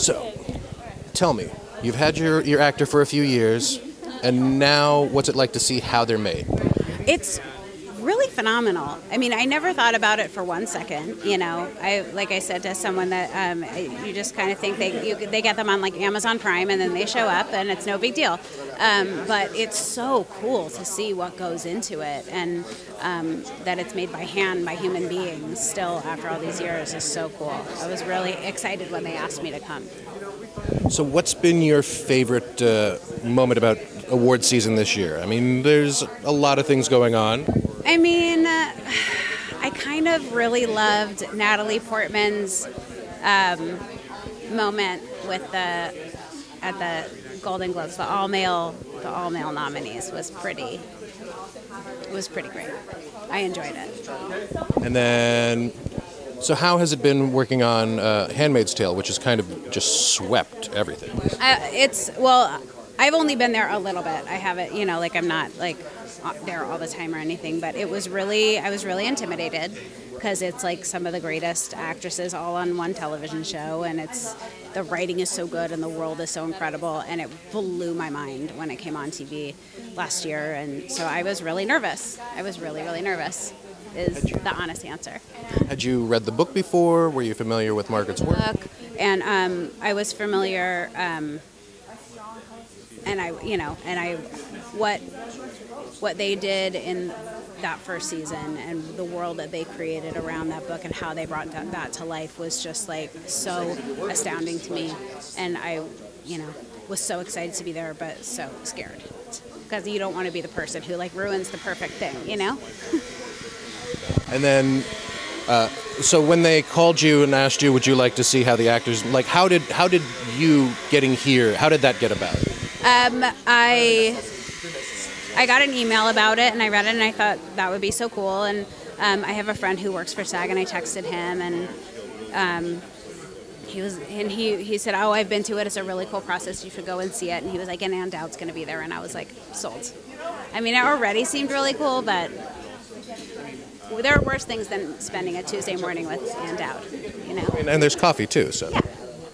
So, tell me, you've had your actor for a few years, and now what's it like to see how they're made? It's really phenomenal. I mean, I never thought about it for 1 second. You know, like I said to someone that you just kind of think they get them on like Amazon Prime and then they show up and it's no big deal. But it's so cool to see what goes into it, and that it's made by hand by human beings still after all these years is so cool. I was really excited when they asked me to come. So what's been your favorite moment about award season this year? I mean, there's a lot of things going on. I mean, I kind of really loved Natalie Portman's moment with at the Golden Globes. The all male nominees was pretty great. I enjoyed it. And then, so how has it been working on Handmaid's Tale, which has kind of just swept everything? Well, I've only been there a little bit. I haven't, you know, like I'm not like there all the time or anything, but I was really intimidated because it's like some of the greatest actresses all on one television show, and the writing is so good and the world is so incredible, and it blew my mind when it came on TV last year, and so I was really nervous. I was really nervous is the honest answer. Had you read the book before? Were you familiar with Margaret's work? And I was familiar, what they did in that first season and the world that they created around that book and how they brought that to life was just like so astounding to me, and I, was so excited to be there, but so scared because you don't want to be the person who like ruins the perfect thing, And then, so when they called you and asked you, would you like to see how the actors, like, how did you getting here, how did that get about? I got an email about it and I read it and I thought that would be so cool, and I have a friend who works for SAG and I texted him and he said, oh, I've been to it, it's a really cool process, you should go and see it, and he was like, and Ann Dowd's going to be there, and I was like, sold. I mean, it already seemed really cool, but there are worse things than spending a Tuesday morning with Ann Dowd, And there's coffee too, so. Yeah,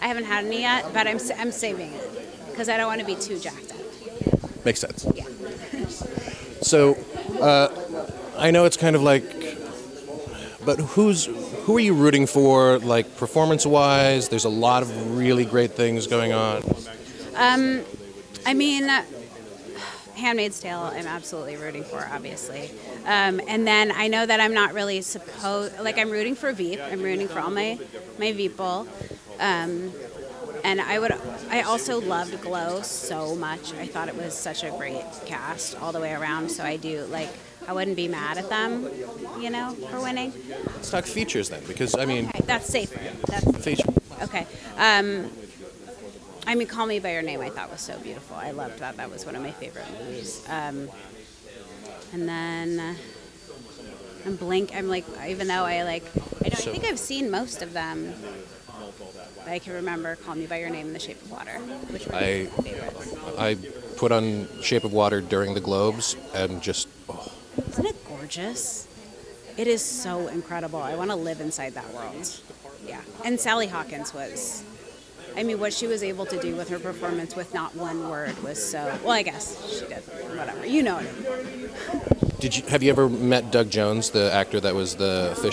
I haven't had any yet, but I'm saving it because I don't want to be too jacked up. Makes sense. Yeah. So, I know it's kind of like, but who are you rooting for, like, performance-wise? There's a lot of really great things going on. I mean, Handmaid's Tale, I'm absolutely rooting for, obviously. And then I know that I'm not really I'm rooting for Veep. I'm rooting for all my Veeple. And I also loved Glow so much. I thought it was such a great cast all the way around. So I wouldn't be mad at them, for winning. Let's talk features then, because I mean. Okay, that's safer. That's feature. Okay. I mean, Call Me by Your Name I thought was so beautiful. I loved that. That was one of my favorite movies. And then I'm like, even though I think I've seen most of them. I can remember Call Me by Your Name and The Shape of Water, which were my favorites. I put on Shape of Water during the Globes and just, oh. Isn't it gorgeous? It is so incredible. I want to live inside that world. Yeah. And Sally Hawkins was, what she was able to do with her performance with not one word was so, well, I guess she did, whatever. You know it. Have you ever met Doug Jones, the actor that was the fish?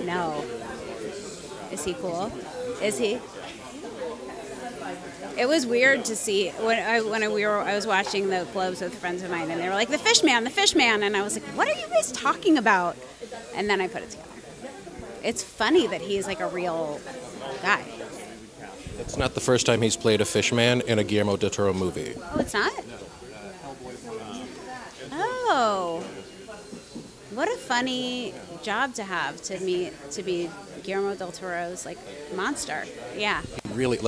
No. Is he cool? Is he? It was weird to see when I was watching the Globes with friends of mine, and they were like, the fish man, and I was like, what are you guys talking about? And then I put it together. It's funny that he's like a real guy. It's not the first time he's played a fish man in a Guillermo del Toro movie. Oh, it's not? Oh. What a funny job to have, to be Guillermo del Toro's monster. Yeah. Really,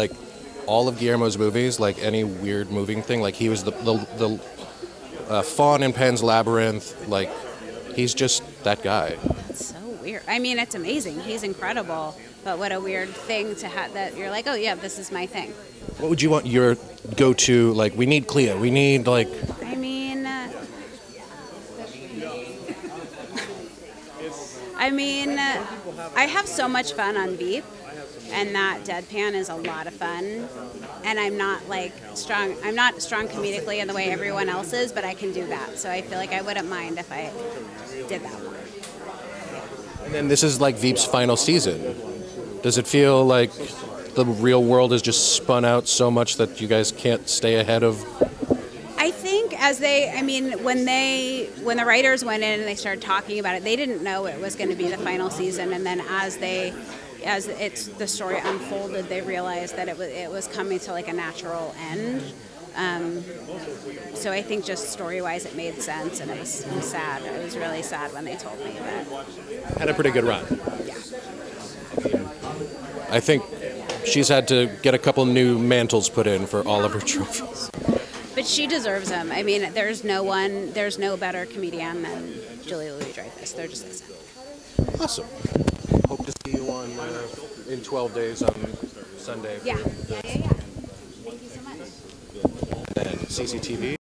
all of Guillermo's movies, any weird moving thing, he was the fawn in Pan's Labyrinth, he's just that guy. That's so weird. It's amazing. He's incredible, but what a weird thing to have that you're like, oh yeah, this is my thing. What would you want your go-to, we need Clea, we need I have so much fun on Veep, and that deadpan is a lot of fun. And I'm not like strong. I'm not strong comedically in the way everyone else is, but I can do that. So I feel like I wouldn't mind if I did that more. And then this is like Veep's final season. Does it feel like the real world has just spun out so much that you guys can't stay ahead of? I think when the writers went in and they started talking about it, they didn't know it was going to be the final season. And then as the story unfolded, they realized that it was coming to like a natural end. So I think just story-wise, it made sense, and it was sad. It was really sad when they told me that. Had a pretty good run. Yeah. I think she's had to get a couple new mantles put in for all of her trophies. But she deserves them. I mean, there's no better comedian than Julia Louis-Dreyfus. They're just like Awesome. Hope to see you on in 12 days on Sunday. Yeah. Thank you so much. And CCTV.